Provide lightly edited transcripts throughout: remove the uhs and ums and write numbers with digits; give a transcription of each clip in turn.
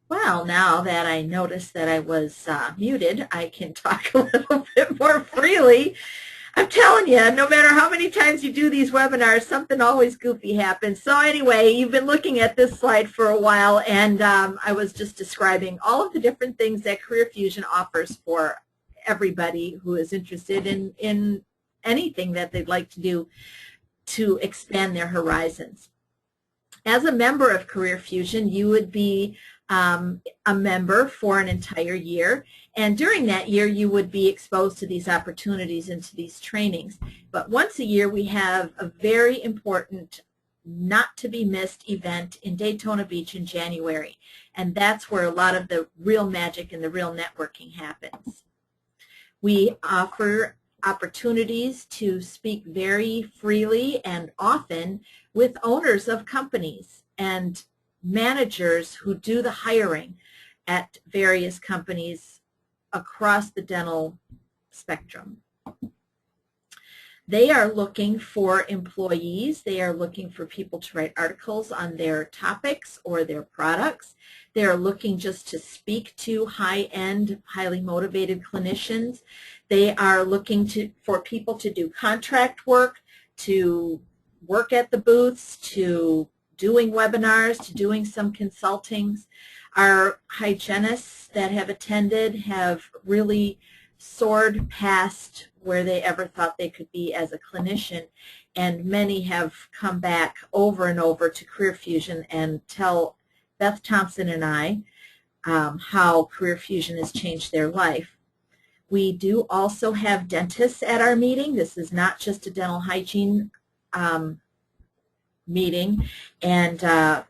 Well, now that I noticed that I was muted, I can talk a little bit more freely. I'm telling you, no matter how many times you do these webinars, something always goofy happens. So anyway, you've been looking at this slide for a while, and I was just describing all of the different things that CareerFusion offers for everybody who is interested in anything that they'd like to do to expand their horizons. As a member of CareerFusion, you would be a member for an entire year, and during that year you would be exposed to these opportunities and to these trainings. But once a year we have a very important, not to be missed event in Daytona Beach in January, and that's where a lot of the real magic and the real networking happens. We offer opportunities to speak very freely and often with owners of companies and managers who do the hiring at various companies across the dental spectrum. They are looking for employees. They are looking for people to write articles on their topics or their products. They are looking just to speak to high-end, highly motivated clinicians. They are looking for people to do contract work, to work at the booths, to doing webinars, to doing some consultings. Our hygienists that have attended have really soared past where they ever thought they could be as a clinician, and many have come back over and over to CareerFusion and tell Beth Thompson and I how CareerFusion has changed their life. We do also have dentists at our meeting. This is not just a dental hygiene meeting, and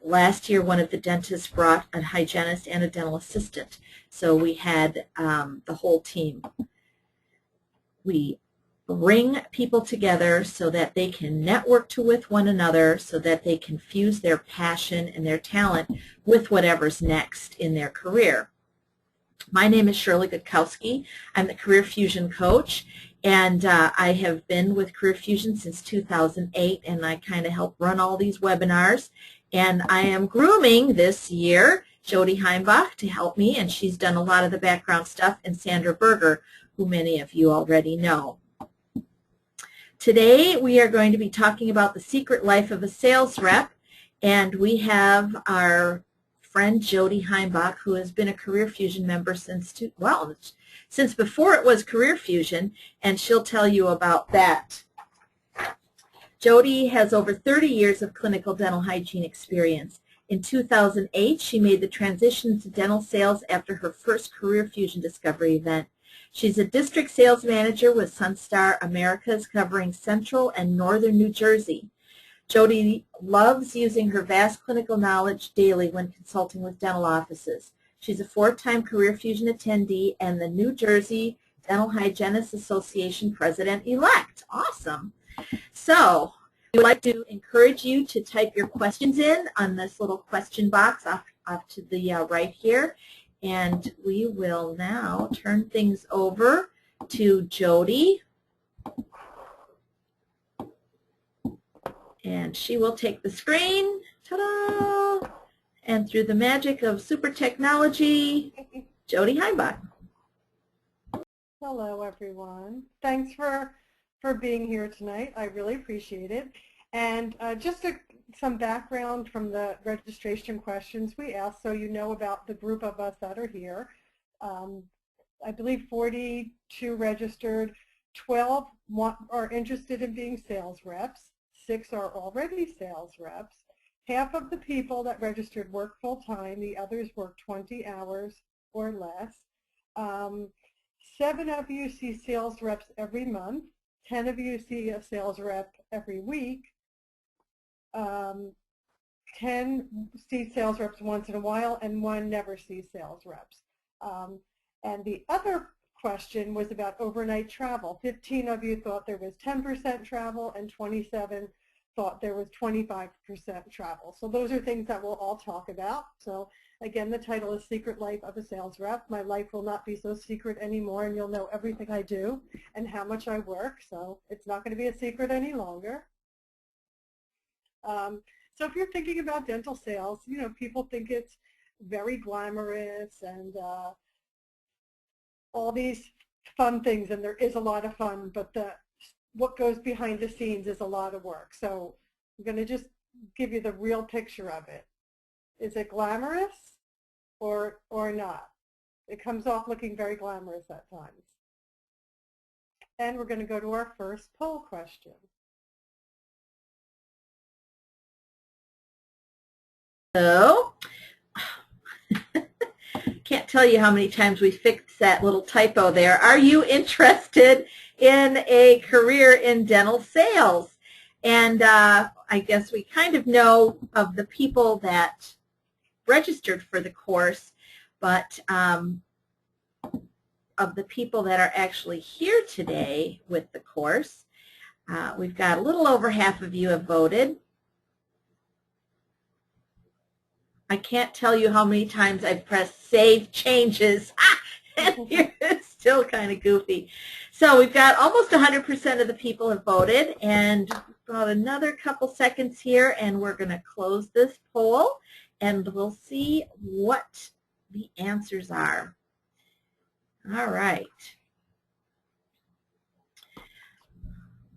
last year one of the dentists brought a hygienist and a dental assistant, so we had the whole team. We bring people together so that they can network with one another, so that they can fuse their passion and their talent with whatever's next in their career. My name is Shirley Gutkowski. I'm the CareerFusion coach, and I have been with CareerFusion since 2008, and I kind of help run all these webinars. And I am grooming this year Jodie Heimbach to help me, and she's done a lot of the background stuff, and Sandra Berger, who many of you already know. Today we are going to be talking about the secret life of a sales rep, and we have our friend Jodie Heimbach, who has been a CareerFusion member since before it was CareerFusion, and she'll tell you about that. Jodie has over 30 years of clinical dental hygiene experience. In 2008, she made the transition to dental sales after her first CareerFusion Discovery event. She's a district sales manager with Sunstar Americas, covering central and northern New Jersey. Jodie loves using her vast clinical knowledge daily when consulting with dental offices. She's a 4-time CareerFusion attendee and the New Jersey Dental Hygienists Association President Elect. Awesome. So we would like to encourage you to type your questions in on this little question box off to the right here. And we will now turn things over to Jodie. And she will take the screen. Ta-da! And through the magic of super technology, Jodie Heimbach. Hello, everyone. Thanks for being here tonight. I really appreciate it. And just some background from the registration questions we asked, so you know about the group of us that are here. I believe 42 registered, 12 are interested in being sales reps, 6 are already sales reps. Half of the people that registered work full-time, the others work 20 hours or less. 7 of you see sales reps every month, 10 of you see a sales rep every week, 10 see sales reps once in a while, and 1 never sees sales reps. And the other question was about overnight travel. 15 of you thought there was 10% travel, and 27 thought there was 25% travel. So those are things that we'll all talk about. So again, the title is Secret Life of a Sales Rep. My life will not be so secret anymore, and you'll know everything I do and how much I work. So it's not going to be a secret any longer. So if you're thinking about dental sales, you know, people think it's very glamorous and all these fun things, and there is a lot of fun, but what goes behind the scenes is a lot of work. So I'm going to just give you the real picture of it. Is it glamorous or not? It comes off looking very glamorous at times. And we're going to go to our first poll question. So, can't tell you how many times we fixed that little typo there. Are you interested in a career in dental sales? And I guess we kind of know of the people that registered for the course, but of the people that are actually here today with the course, we've got a little over half of you have voted. I can't tell you how many times I've pressed Save Changes, and it's still kind of goofy. So we've got almost 100% of the people have voted, and about another couple seconds here, and we're going to close this poll, and we'll see what the answers are. All right.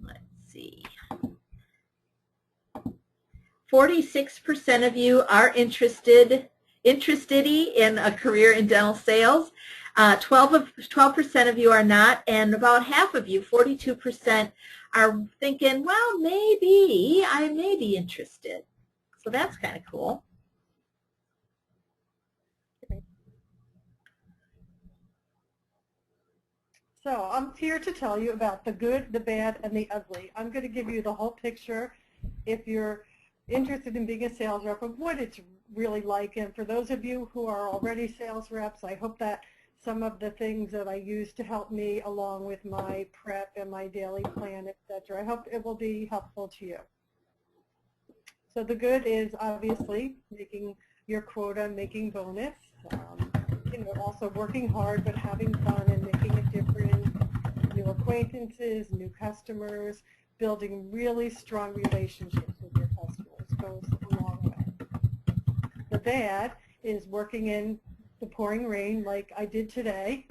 Let's see. 46% of you are interested in a career in dental sales. 12% of you are not, and about half of you, 42%, are thinking, well, maybe I may be interested. So that's kind of cool. So I'm here to tell you about the good, the bad, and the ugly. I'm going to give you the whole picture if you're interested in being a sales rep of what it's really like. And for those of you who are already sales reps, I hope that some of the things that I use to help me along with my prep and my daily plan, etc., I hope it will be helpful to you. So the good is obviously making your quota, making bonus, also working hard but having fun and making a difference, new acquaintances, new customers, building really strong relationships with your customers goes a long way. The bad is working in the pouring rain like I did today,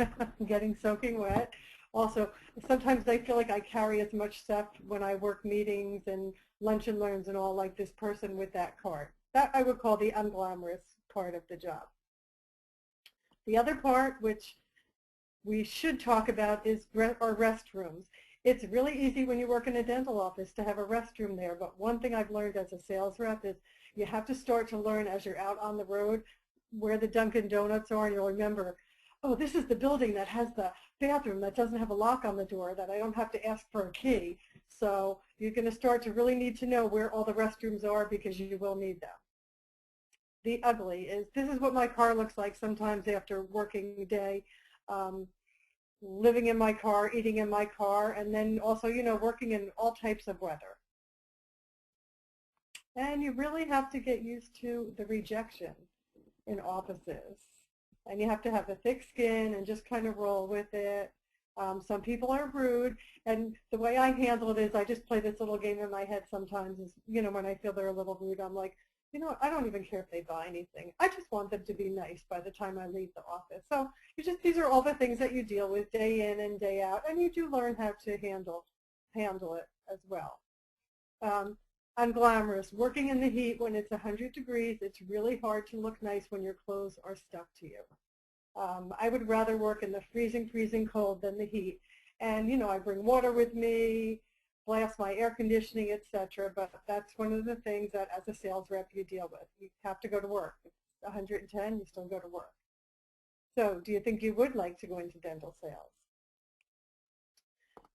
getting soaking wet. Also, sometimes I feel like I carry as much stuff when I work meetings and lunch and learns and all like this person with that cart. That I would call the unglamorous part of the job. The other part, which we should talk about, is our restrooms. It's really easy when you work in a dental office to have a restroom there, but one thing I've learned as a sales rep is you have to start to learn as you're out on the road where the Dunkin' Donuts are, and you'll remember, oh, this is the building that has the bathroom that doesn't have a lock on the door, that I don't have to ask for a key. So you're going to start to really need to know where all the restrooms are because you will need them. The ugly is, this is what my car looks like sometimes after a working day, living in my car, eating in my car, and then also, working in all types of weather. And you really have to get used to the rejection in offices. And you have to have a thick skin and just kind of roll with it. Some people are rude, and the way I handle it is I just play this little game in my head sometimes is, when I feel they're a little rude, I'm like, I don't even care if they buy anything. I just want them to be nice by the time I leave the office. So these are all the things that you deal with day in and day out, and you do learn how to handle it as well. Unglamorous, working in the heat when it's 100 degrees, it's really hard to look nice when your clothes are stuck to you. I would rather work in the freezing cold than the heat. And, I bring water with me, blast my air conditioning, etc. But that's one of the things that as a sales rep you deal with. You have to go to work. If it's 110, you still go to work. So do you think you would like to go into dental sales?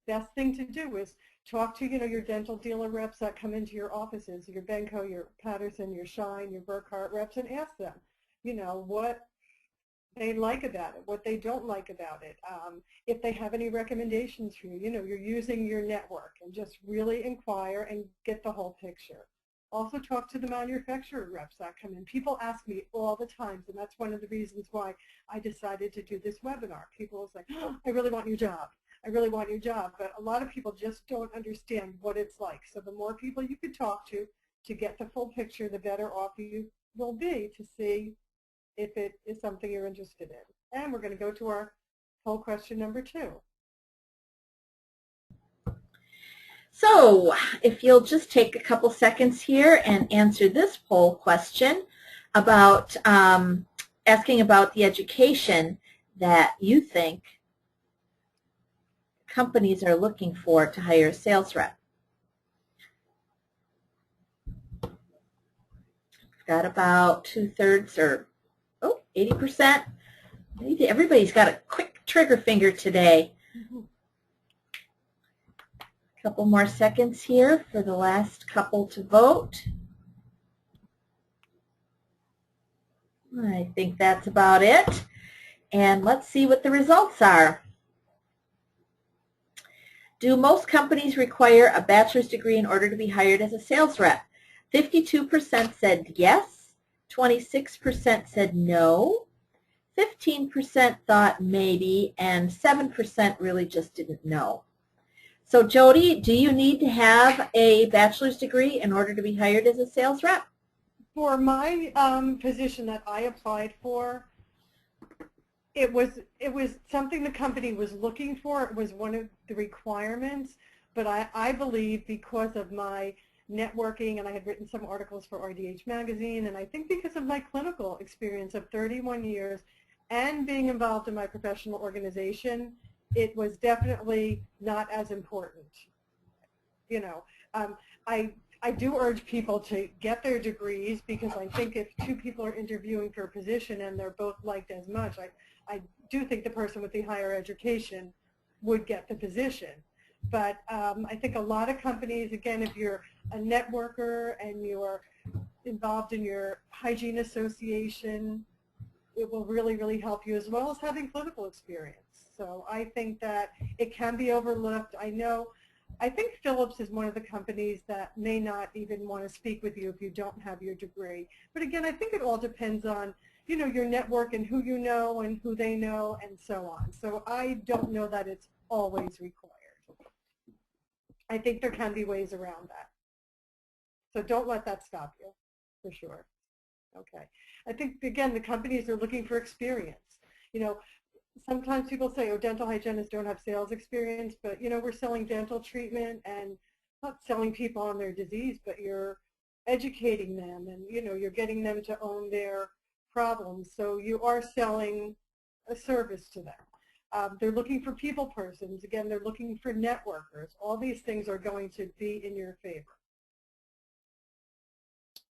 Best thing to do is talk to, your dental dealer reps that come into your offices, your Benco, your Patterson, your Shine, your Burkhart reps, and ask them, what they like about it, what they don't like about it, if they have any recommendations for you. You're using your network, and just really inquire and get the whole picture. Also talk to the manufacturer reps that come in. People ask me all the time, and that's one of the reasons why I decided to do this webinar. People say, oh, I really want your job. I really want your job. But a lot of people just don't understand what it's like. So the more people you can talk to get the full picture, the better off you will be to see if it is something you're interested in. And we're going to go to our poll question number 2. So if you'll just take a couple seconds here and answer this poll question about asking about the education that you think companies are looking for to hire a sales rep. Got about 2/3 or 80%. Everybody's got a quick trigger finger today. Couple more seconds here for the last couple to vote. I think that's about it. And let's see what the results are. Do most companies require a bachelor's degree in order to be hired as a sales rep? 52% said yes, 26% said no, 15% thought maybe, and 7% really just didn't know. So Jodie, do you need to have a bachelor's degree in order to be hired as a sales rep? For my position that I applied for, it was something the company was looking for. It was one of the requirements, but I believe because of my networking, and I had written some articles for RDH magazine, and I think because of my clinical experience of 31 years and being involved in my professional organization, it was definitely not as important. You know, I do urge people to get their degrees, because I think if two people are interviewing for a position and they're both liked as much, I do think the person with the higher education would get the position. But I think a lot of companies, again, if you're a networker and you're involved in your hygiene association, it will really, really help you, as well as having clinical experience. So I think that it can be overlooked. I think Philips is one of the companies that may not even want to speak with you if you don't have your degree. But again, I think it all depends on, you know, your network and who you know and who they know and so on. So I don't know that it's always required. I think there can be ways around that. So don't let that stop you, for sure. Okay. I think, again, the companies are looking for experience. You know, sometimes people say, oh, dental hygienists don't have sales experience, but, you know, we're selling dental treatment and not selling people on their disease, but you're educating them and, you know, you're getting them to own their problems. So you are selling a service to them. They're looking for people persons. Again, they're looking for networkers. All these things are going to be in your favor.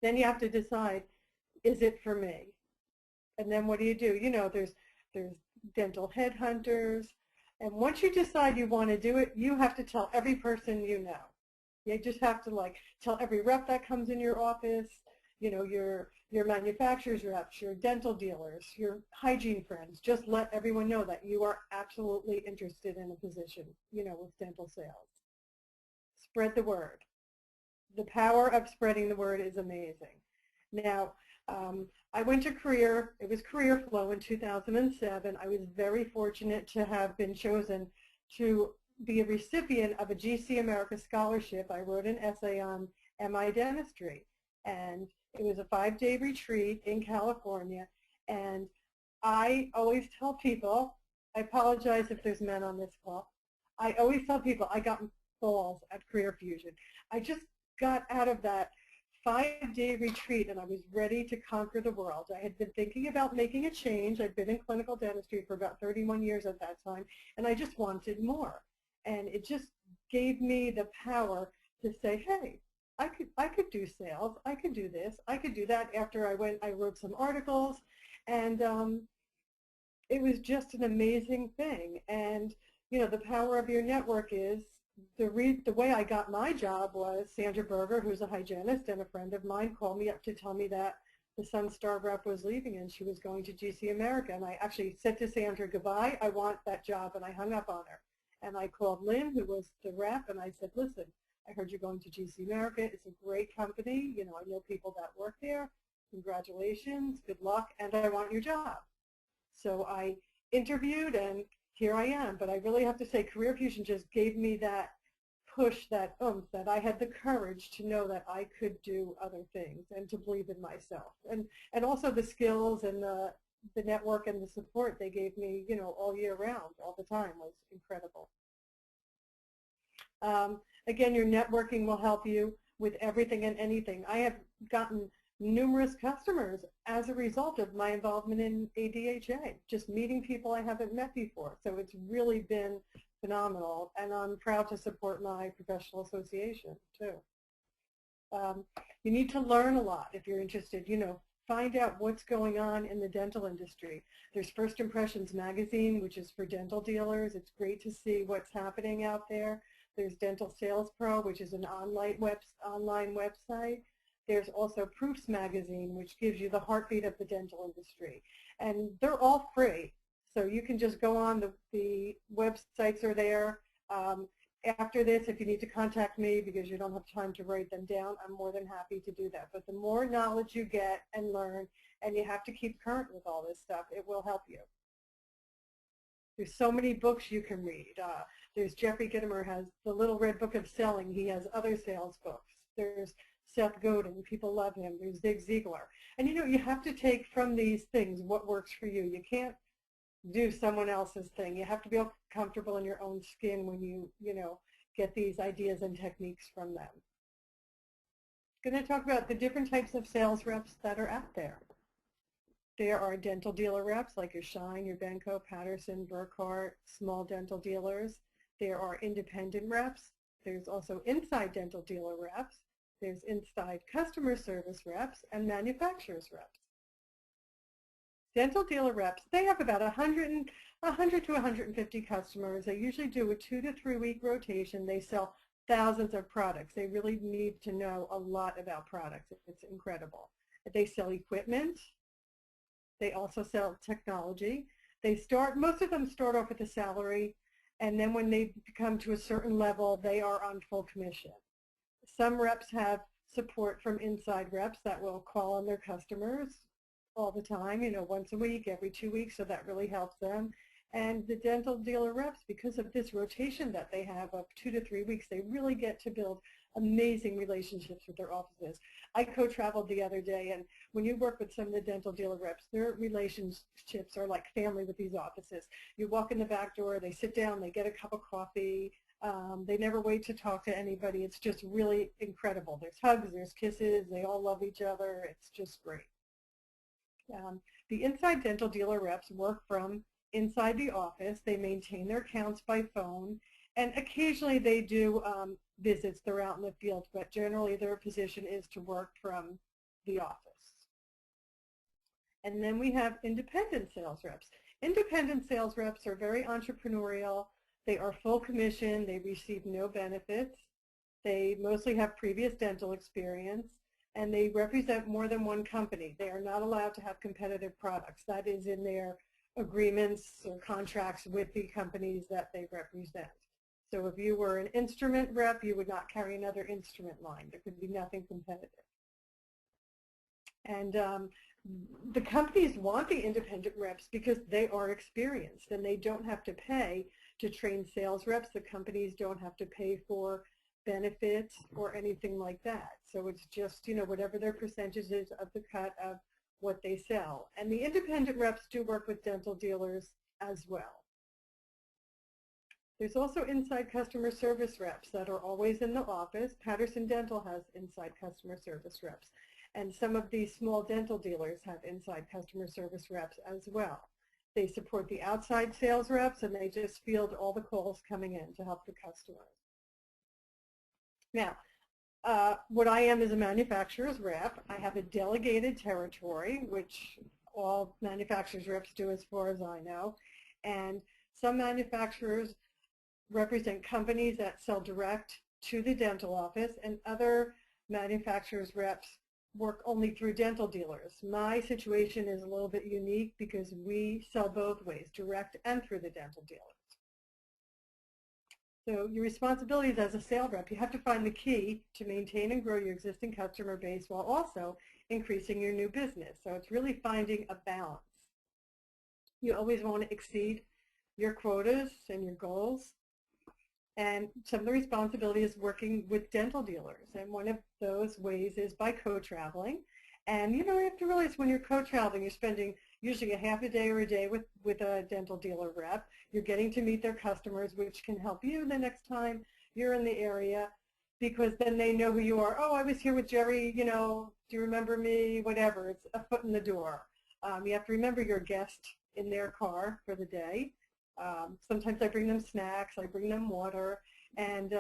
Then you have to decide, is it for me? And then what do? You know, there's dental headhunters, and once you decide you want to do it, you have to tell every person you know. You just have to tell every rep that comes in your office, you know, your manufacturers reps, your dental dealers, your hygiene friends. Just let everyone know that you are absolutely interested in a position, you know, with dental sales. Spread the word. The power of spreading the word is amazing. Now, I went to it was Career Flow in 2007. I was very fortunate to have been chosen to be a recipient of a GC America scholarship. I wrote an essay on MI dentistry, and it was a 5-day retreat in California. And I always tell people, I apologize if there's men on this call, I always tell people I got balls at CAREERfusion. I just got out of that 5-day retreat and I was ready to conquer the world. I had been thinking about making a change. I'd been in clinical dentistry for about 31 years at that time, and I just wanted more. And it just gave me the power to say, hey, I could do sales, I could do this, I could do that. After I wrote some articles, and it was just an amazing thing. And you know, the power of your network is, the way I got my job was Sandra Berger, who's a hygienist and a friend of mine, called me up to tell me that the Sunstar rep was leaving and she was going to GC America. And I actually said to Sandra, goodbye, I want that job, and I hung up on her. And I called Lynn, who was the rep, and I said, listen, I heard you're going to GC America. It's a great company. You know, I know people that work there. Congratulations, good luck, and I want your job. So I interviewed, and here I am. But I really have to say, CAREERfusion just gave me that push, that oomph, that I had the courage to know that I could do other things and to believe in myself. And also the skills and the network and the support they gave me, you know, all year round, all the time, was incredible. Again, your networking will help you with everything and anything. I have gotten numerous customers as a result of my involvement in ADHA, just meeting people I haven't met before. So it's really been phenomenal, and I'm proud to support my professional association too. You need to learn a lot if you're interested. You know, find out what's going on in the dental industry. There's First Impressions magazine, which is for dental dealers. It's great to see what's happening out there. There's Dental Sales Pro, which is an online website. There's also Proofs magazine, which gives you the heartbeat of the dental industry. And they're all free. So you can just go on, the websites are there. After this, if you need to contact me because you don't have time to write them down, I'm more than happy to do that. But the more knowledge you get and learn, and you have to keep current with all this stuff, it will help you. There's so many books you can read. There's Jeffrey Gitomer has the Little Red Book of Selling. He has other sales books. There's Seth Godin, people love him. There's Zig Ziglar. And you know, you have to take from these things what works for you. You can't do someone else's thing. You have to be comfortable in your own skin when you know, get these ideas and techniques from them. I'm going to talk about the different types of sales reps that are out there. There are dental dealer reps like your Shine, your Benco, Patterson, Burkhart, small dental dealers. There are independent reps. There's also inside dental dealer reps. There's inside customer service reps and manufacturers reps. Dental dealer reps, they have about 100 to 150 customers. They usually do a 2 to 3 week rotation. They sell thousands of products. They really need to know a lot about products. It's incredible. They sell equipment. They also sell technology. Most of them start off with a salary, and then when they come to a certain level, they are on full commission. Some reps have support from inside reps that will call on their customers all the time, you know, once a week, every 2 weeks, so that really helps them. And the dental dealer reps, because of this rotation that they have of 2 to 3 weeks, they really get to build amazing relationships with their offices. I co-traveled the other day, and when you work with some of the dental dealer reps, their relationships are like family with these offices. You walk in the back door, they sit down, they get a cup of coffee, they never wait to talk to anybody. It's just really incredible. There's hugs, there's kisses, they all love each other. It's just great. The inside dental dealer reps work from inside the office. They maintain their accounts by phone, and occasionally they do visits. They're out in the field, but generally their position is to work from the office. And then we have independent sales reps. Independent sales reps are very entrepreneurial. They are full commission. They receive no benefits. They mostly have previous dental experience, and they represent more than one company. They are not allowed to have competitive products. That is in their agreements or contracts with the companies that they represent. So if you were an instrument rep, you would not carry another instrument line. There could be nothing competitive. And the companies want the independent reps because they are experienced and they don't have to pay to train sales reps. The companies don't have to pay for benefits or anything like that. So it's just, you know, whatever their percentage is of the cut of what they sell. And the independent reps do work with dental dealers as well. There's also inside customer service reps that are always in the office. Patterson Dental has inside customer service reps. And some of these small dental dealers have inside customer service reps as well. They support the outside sales reps, and they just field all the calls coming in to help the customers. Now, what I am is a manufacturer's rep. I have a delegated territory, which all manufacturer's reps do as far as I know. And some manufacturers represent companies that sell direct to the dental office, and other manufacturers' reps work only through dental dealers. My situation is a little bit unique because we sell both ways, direct and through the dental dealers. So your responsibilities as a sales rep, you have to find the key to maintain and grow your existing customer base while also increasing your new business. So it's really finding a balance. You always want to exceed your quotas and your goals. And some of the responsibility is working with dental dealers. And one of those ways is by co-traveling. And you have to realize when you're co-traveling, you're spending usually a half a day or a day with a dental dealer rep. You're getting to meet their customers, which can help you the next time you're in the area, because then they know who you are. Oh, I was here with Jerry, do you remember me? Whatever. It's a foot in the door. You have to remember you're a guest in their car for the day. Sometimes I bring them snacks, I bring them water, and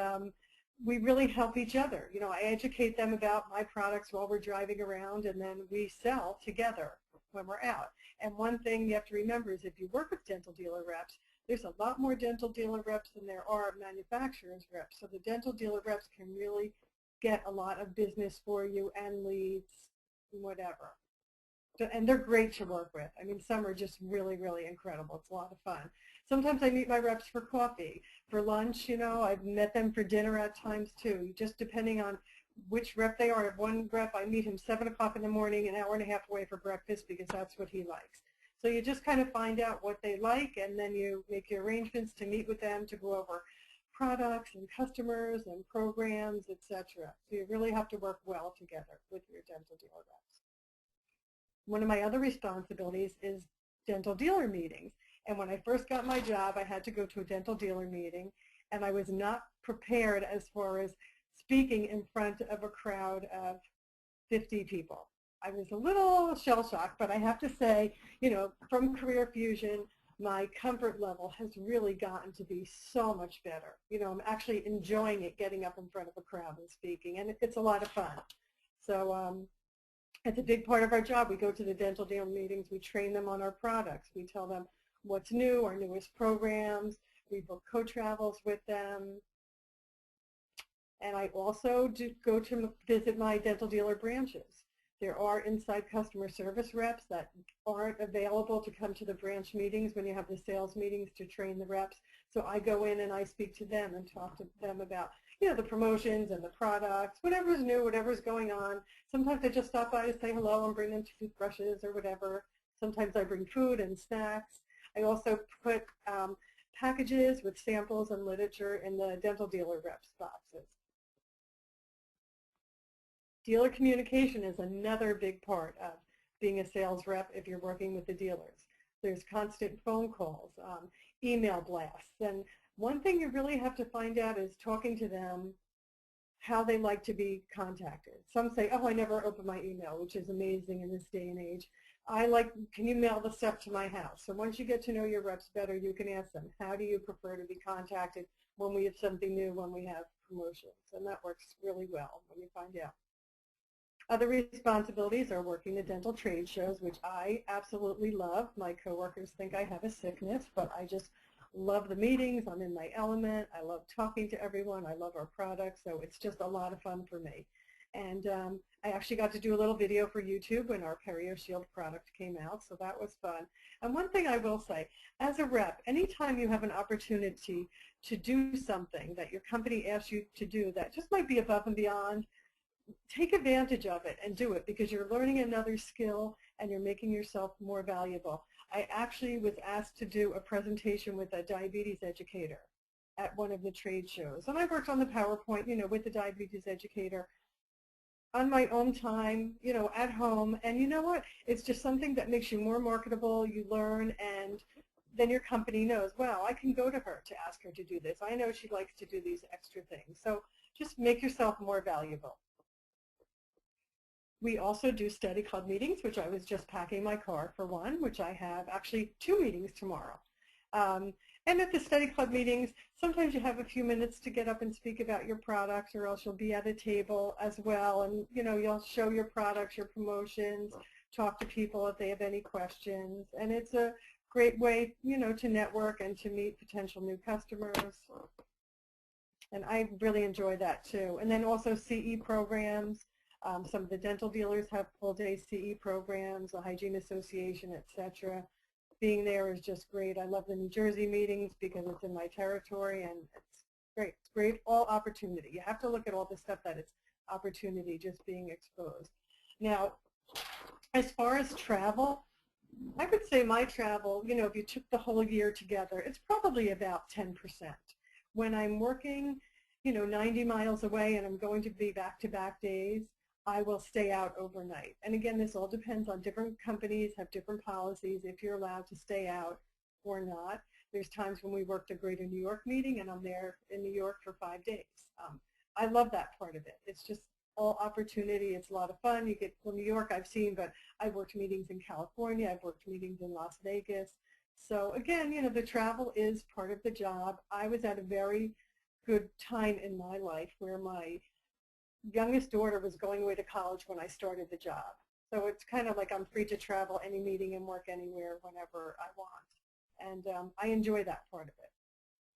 we really help each other. I educate them about my products while we're driving around, and then we sell together when we're out. And one thing you have to remember is if you work with dental dealer reps, there's a lot more dental dealer reps than there are manufacturers reps. So the dental dealer reps can really get a lot of business for you and leads, whatever. And they're great to work with. I mean, some are just really, really incredible. It's a lot of fun. Sometimes I meet my reps for coffee. For lunch, I've met them for dinner at times too, just depending on which rep they are. I have one rep, I meet him 7 o'clock in the morning, an hour and a half away for breakfast because that's what he likes. So you just kind of find out what they like, and then you make your arrangements to meet with them to go over products and customers and programs, etc. So you really have to work well together with your dental dealer reps. One of my other responsibilities is dental dealer meetings. And when I first got my job, I had to go to a dental dealer meeting, and I was not prepared as far as speaking in front of a crowd of 50 people. I was a little shell-shocked, but I have to say, from CAREERfusion, my comfort level has really gotten to be so much better. I'm actually enjoying it, getting up in front of a crowd and speaking, and it's a lot of fun. So it's a big part of our job. We go to the dental dealer meetings, we train them on our products, we tell them what's new, our newest programs, we book co-travels with them. And I also go to visit my dental dealer branches. There are inside customer service reps that aren't available to come to the branch meetings when you have the sales meetings to train the reps. So I go in and I speak to them and talk to them about, the promotions and the products, whatever's new, whatever's going on. Sometimes I just stop by to say hello and bring them toothbrushes or whatever. Sometimes I bring food and snacks. I also put packages with samples and literature in the dental dealer reps' boxes. Dealer communication is another big part of being a sales rep if you're working with the dealers. There's constant phone calls, email blasts, and one thing you really have to find out is talking to them how they like to be contacted. Some say, oh, I never open my email, which is amazing in this day and age. Can you mail the stuff to my house? So once you get to know your reps better, you can ask them, how do you prefer to be contacted when we have something new, when we have promotions? And that works really well when you find out. Other responsibilities are working the dental trade shows, which I absolutely love. My coworkers think I have a sickness, but I just love the meetings. I'm in my element. I love talking to everyone. I love our products, so it's just a lot of fun for me. And I actually got to do a little video for YouTube when our CAREERShield product came out, so that was fun. And one thing I will say, as a rep, anytime you have an opportunity to do something that your company asks you to do that just might be above and beyond, take advantage of it and do it, because you're learning another skill and you're making yourself more valuable. I actually was asked to do a presentation with a diabetes educator at one of the trade shows. And I worked on the PowerPoint, with the diabetes educator on my own time, at home. And you know what? It's just something that makes you more marketable. You learn, and then your company knows, well, I can go to her to ask her to do this. I know she likes to do these extra things. So just make yourself more valuable. We also do study club meetings, which I was just packing my car for one, which I have actually 2 meetings tomorrow. And at the study club meetings, sometimes you have a few minutes to get up and speak about your products, or else you'll be at a table as well, and you'll show your products, your promotions, talk to people if they have any questions, and it's a great way, to network and to meet potential new customers. And I really enjoy that too. And then also CE programs. Some of the dental dealers have full-day CE programs, the Hygiene Association, etc. Being there is just great. I love the New Jersey meetings because it's in my territory, and it's great. It's great, all opportunity. You have to look at all the stuff that it's opportunity, just being exposed. Now, as far as travel, I would say my travel, if you took the whole year together, it's probably about 10%. when I'm working, 90 miles away and I'm going to be back-to-back days, I will stay out overnight. And again, this all depends on different companies have different policies if you're allowed to stay out or not. There's times when we worked a Greater New York meeting and I'm there in New York for 5 days. I love that part of it. It's just all opportunity. It's a lot of fun. You get, well, New York I've seen, but I've worked meetings in California. I've worked meetings in Las Vegas. So again, the travel is part of the job. I was at a very good time in my life where my youngest daughter was going away to college when I started the job. So it's kind of like I'm free to travel any meeting and work anywhere whenever I want. And I enjoy that part of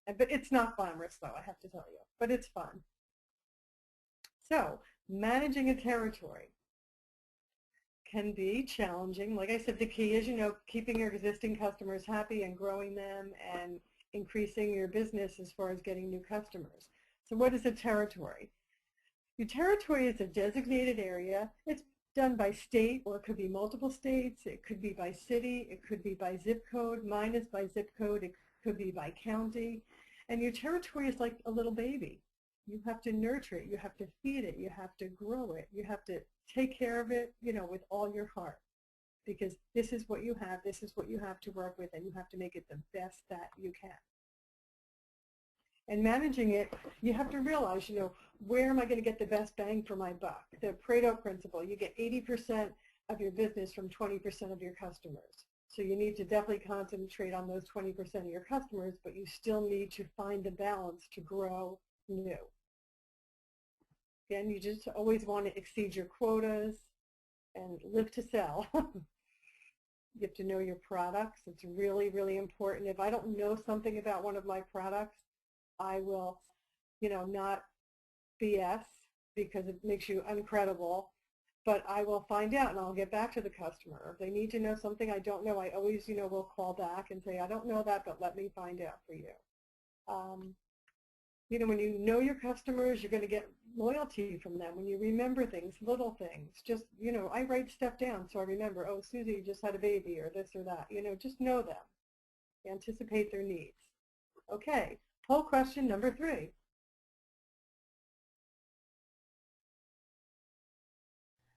it. But it's not glamorous, though, I have to tell you. But it's fun. So managing a territory can be challenging. Like I said, the key is, keeping your existing customers happy and growing them and increasing your business as far as getting new customers. So what is a territory? Your territory is a designated area. It's done by state, or it could be multiple states. It could be by city. It could be by zip code. Mine is by zip code. It could be by county. And your territory is like a little baby. You have to nurture it. You have to feed it. You have to grow it. You have to take care of it, with all your heart. Because this is what you have. This is what you have to work with, and you have to make it the best that you can. And managing it, you have to realize, where am I going to get the best bang for my buck? The Pareto principle, you get 80% of your business from 20% of your customers. So you need to definitely concentrate on those 20% of your customers, but you still need to find the balance to grow new. Again, you just always want to exceed your quotas and live to sell. You have to know your products. It's really, really important. If I don't know something about one of my products, I will, not BS because it makes you uncredible, but I will find out and I'll get back to the customer. If they need to know something I don't know, I always, will call back and say, I don't know that, but let me find out for you. When you know your customers, you're going to get loyalty from them. When you remember things, little things, just, I write stuff down so I remember, oh, Susie just had a baby or this or that. Just know them. Anticipate their needs. Okay, poll question number 3.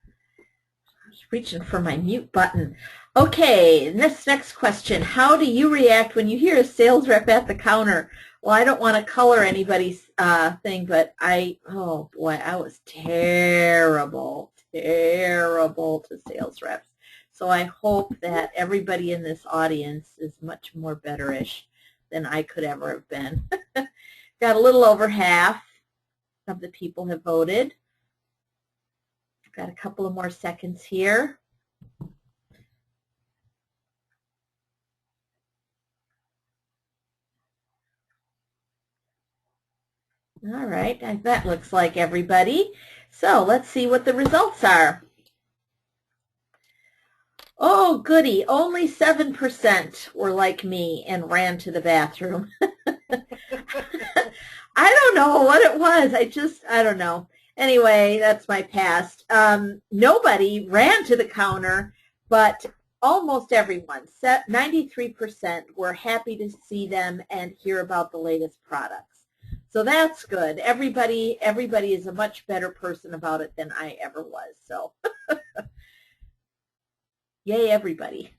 I was reaching for my mute button. Okay, this next question. How do you react when you hear a sales rep at the counter? Well, I don't want to color anybody's thing, but oh boy, I was terrible to sales reps. So I hope that everybody in this audience is much more betterish than I could ever have been. Got a little over half of the people have voted. Got a couple of more seconds here. All right, that looks like everybody. So let's see what the results are. Oh, goody, only 7% were like me and ran to the bathroom. I don't know what it was. I don't know. Anyway, that's my past. Nobody ran to the counter, but almost everyone, 93%, were happy to see them and hear about the latest products. So that's good. Everybody is a much better person about it than I ever was. So yay, everybody.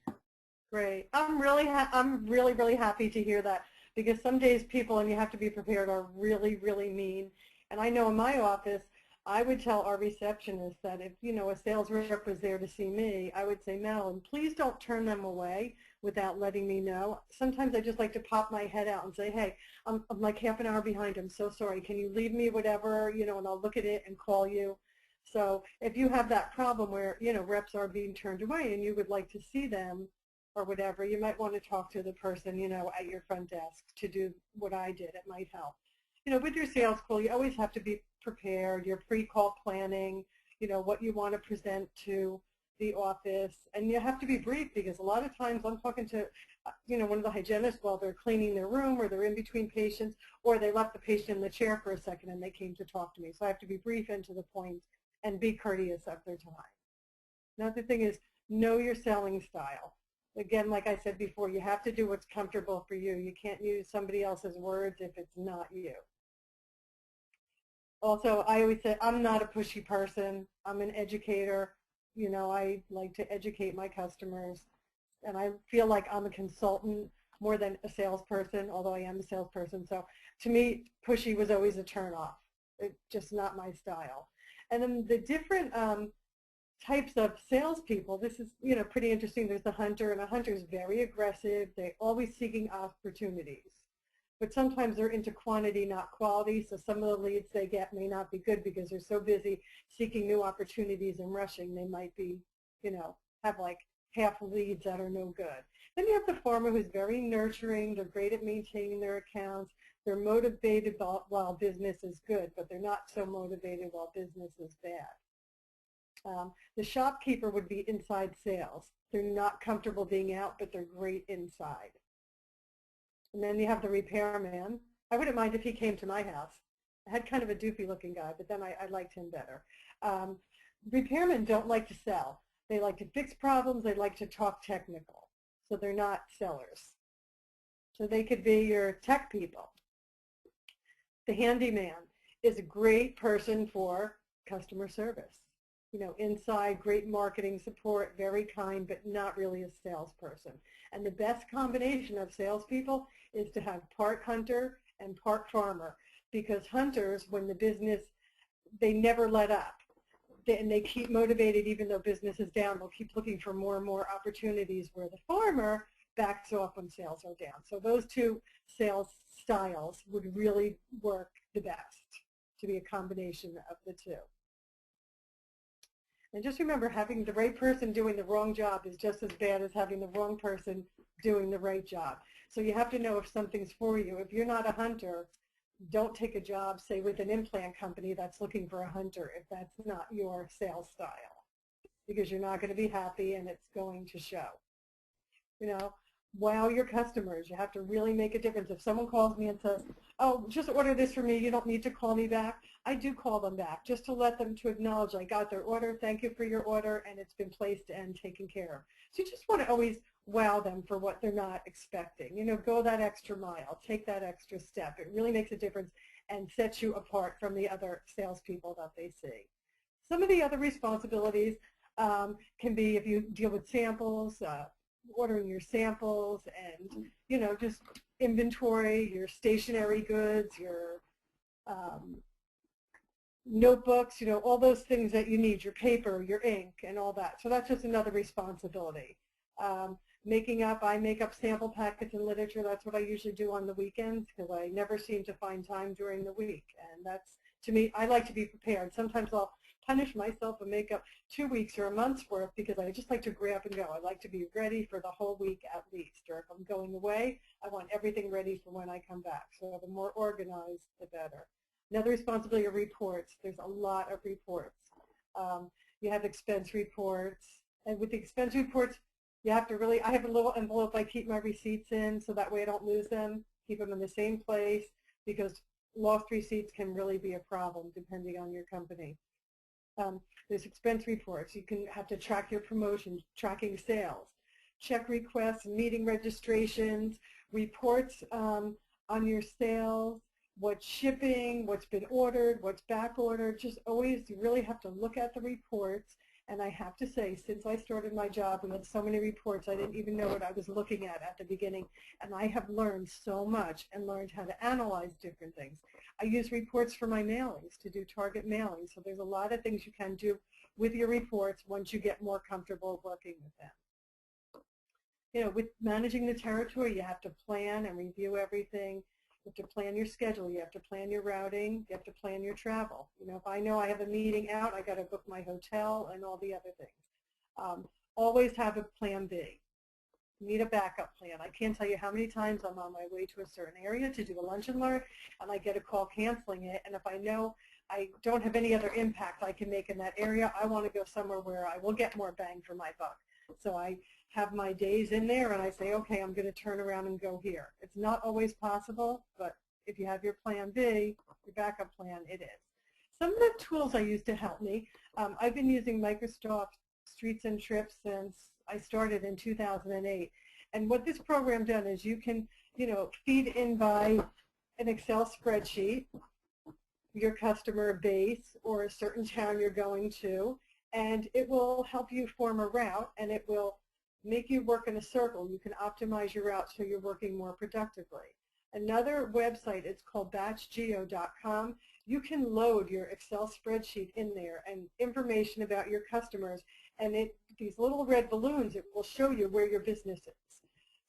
Great. I'm really, really happy to hear that, because some days people, and you have to be prepared, are really, really mean. And I know in my office, I would tell our receptionist that if, a sales rep was there to see me, I would say, Madeline, please don't turn them away without letting me know. Sometimes I just like to pop my head out and say, hey, I'm like half an hour behind. I'm so sorry. Can you leave me whatever, and I'll look at it and call you. So if you have that problem where, reps are being turned away and you would like to see them or whatever, you might want to talk to the person, at your front desk to do what I did. It might help. With your sales call, you always have to be prepared, your pre-call planning, what you want to present to the office. And you have to be brief, because a lot of times I'm talking to, one of the hygienists while they're cleaning their room, or they're in between patients, or they left the patient in the chair for a second and they came to talk to me. So I have to be brief and to the point and be courteous of their time. Another thing is, know your selling style. Again, like I said before, you have to do what's comfortable for you. You can't use somebody else's words if it's not you. Also, I always say I'm not a pushy person. I'm an educator. You know, I like to educate my customers, and I feel like I'm a consultant more than a salesperson, although I am a salesperson. So to me, pushy was always a turnoff. It's just not my style. And then the different types of salespeople, this is, you know, pretty interesting. There's the hunter, and a hunter is very aggressive. They're always seeking opportunities. But sometimes they're into quantity, not quality, so some of the leads they get may not be good because they're so busy seeking new opportunities and rushing. They might be, you know, have like half leads that are no good. Then you have the farmer who's very nurturing. They're great at maintaining their accounts. They're motivated while business is good, but they're not so motivated while business is bad. The shopkeeper would be inside sales. They're not comfortable being out, but they're great inside. And then you have the repairman. I wouldn't mind if he came to my house. I had kind of a doofy looking guy, but then I liked him better. Repairmen don't like to sell. They like to fix problems. They like to talk technical. So they're not sellers. So they could be your tech people. The handyman is a great person for customer service. You know, inside, great marketing support, very kind, but not really a salesperson. And the best combination of salespeople is to have part hunter and part farmer, because hunters, when the business, they never let up. And they keep motivated even though business is down. They'll keep looking for more and more opportunities, where the farmer backs off when sales are down. So those two sales styles would really work the best, to be a combination of the two. And just remember, having the right person doing the wrong job is just as bad as having the wrong person doing the right job. So you have to know if something's for you. If you're not a hunter, don't take a job, say, with an implant company that's looking for a hunter if that's not your sales style, because you're not going to be happy and it's going to show. You know, wow your customers. You have to really make a difference. If someone calls me and says, oh, just order this for me, you don't need to call me back, I do call them back just to let them to acknowledge I got their order, thank you for your order, and it's been placed and taken care of. So you just want to always wow them for what they're not expecting. You know, go that extra mile, take that extra step. It really makes a difference and sets you apart from the other salespeople that they see. Some of the other responsibilities can be, if you deal with samples, ordering your samples, and, you know, just inventory, your stationary goods, your notebooks, you know, all those things that you need, your paper, your ink, and all that. So that's just another responsibility. I make up sample packets and literature. That's what I usually do on the weekends, because I never seem to find time during the week. And that's, to me, I like to be prepared. Sometimes I'll punish myself and make up 2 weeks or a month's worth, because I just like to grab and go. I like to be ready for the whole week at least. Or if I'm going away, I want everything ready for when I come back. So the more organized, the better. Another responsibility are reports. There's a lot of reports. You have expense reports. And with the expense reports, you have to really, I have a little envelope I keep my receipts in, so that way I don't lose them. Keep them in the same place, because lost receipts can really be a problem depending on your company. There's expense reports. You can have to track your promotions, tracking sales, check requests, meeting registrations, reports on your sales, what's shipping, what's been ordered, what's back ordered. Just always, you really have to look at the reports. And I have to say, since I started my job, we had so many reports, I didn't even know what I was looking at the beginning. And I have learned so much and learned how to analyze different things. I use reports for my mailings, to do target mailings. So there's a lot of things you can do with your reports once you get more comfortable working with them. You know, with managing the territory, you have to plan and review everything. You have to plan your schedule. You have to plan your routing. You have to plan your travel. You know, if I know I have a meeting out, I got to book my hotel and all the other things. Always have a plan B. You need a backup plan. I can't tell you how many times I'm on my way to a certain area to do a lunch and learn, and I get a call canceling it. And if I know I don't have any other impact I can make in that area, I want to go somewhere where I will get more bang for my buck. So I have my days in there, and I say, okay, I'm going to turn around and go here. It's not always possible, but if you have your plan B, your backup plan, it is. Some of the tools I use to help me, I've been using Microsoft Streets and Trips since I started in 2008. And what this program done is you can, feed in by an Excel spreadsheet your customer base or a certain town you're going to, and it will help you form a route, and it will make you work in a circle. You can optimize your route so you're working more productively. Another website, it's called batchgeo.com. You can load your Excel spreadsheet in there and information about your customers, and these little red balloons, it will show you where your business is.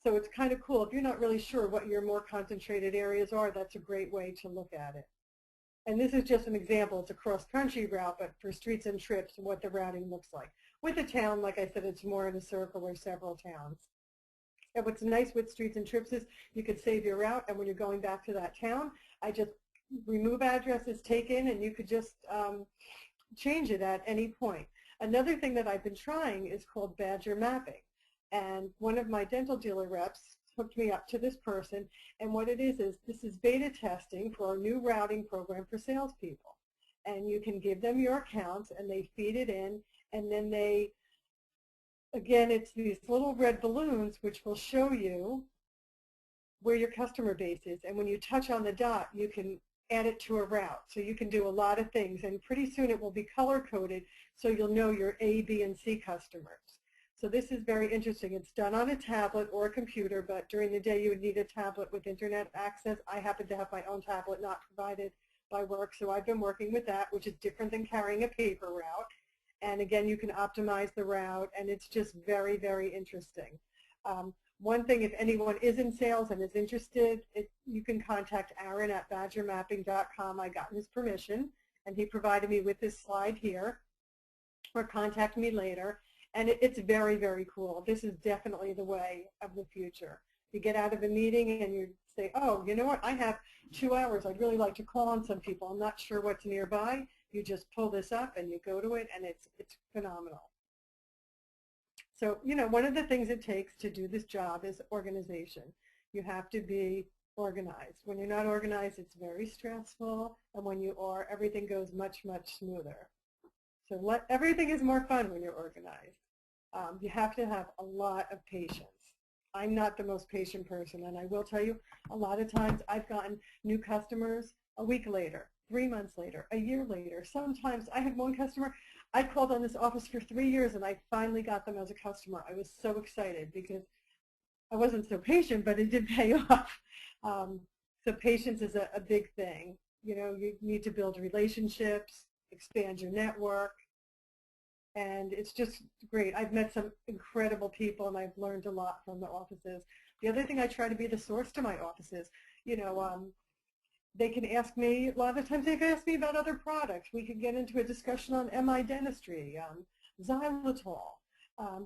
So it's kind of cool. If you're not really sure what your more concentrated areas are, that's a great way to look at it. And this is just an example. It's a cross-country route, but for Streets and Trips, what the routing looks like. With a town, like I said, it's more in a circle or several towns. And what's nice with Streets and Trips is you could save your route, and when you're going back to that town, I just remove addresses, take in, and you could just change it at any point. Another thing that I've been trying is called Badger mapping. And one of my dental dealer reps hooked me up to this person, and what it is this is beta testing for our new routing program for salespeople. And you can give them your accounts, and they feed it in, and then they, again, it's these little red balloons which will show you where your customer base is, and when you touch on the dot, you can add it to a route. So you can do a lot of things, and pretty soon it will be color-coded so you'll know your A, B, and C customers. So this is very interesting. It's done on a tablet or a computer, but during the day you would need a tablet with internet access. I happen to have my own tablet not provided by work, so I've been working with that, which is different than carrying a paper route. And again, you can optimize the route, and it's just very, very interesting. One thing, if anyone is in sales and is interested, you can contact Aaron at badgermapping.com. I got his permission, and he provided me with this slide here, or contact me later. And it's very, very cool. This is definitely the way of the future. You get out of a meeting and you say, oh, you know what, I have 2 hours. I'd really like to call on some people. I'm not sure what's nearby. You just pull this up and you go to it, and it's phenomenal. So, one of the things it takes to do this job is organization. You have to be organized. When you're not organized, it's very stressful, and when you are, everything goes much, much smoother. So everything is more fun when you're organized. You have to have a lot of patience. I'm not the most patient person, and I will tell you, a lot of times I've gotten new customers a week later, 3 months later, a year later. Sometimes I had one customer, I called on this office for 3 years, and I finally got them as a customer. I was so excited because I wasn't so patient, but it did pay off. So patience is a big thing. You need to build relationships, expand your network, and it's just great. I've met some incredible people, and I've learned a lot from the offices. The other thing, I try to be the source to my offices. They can ask me, a lot of times they can ask me about other products. We can get into a discussion on MI dentistry, xylitol.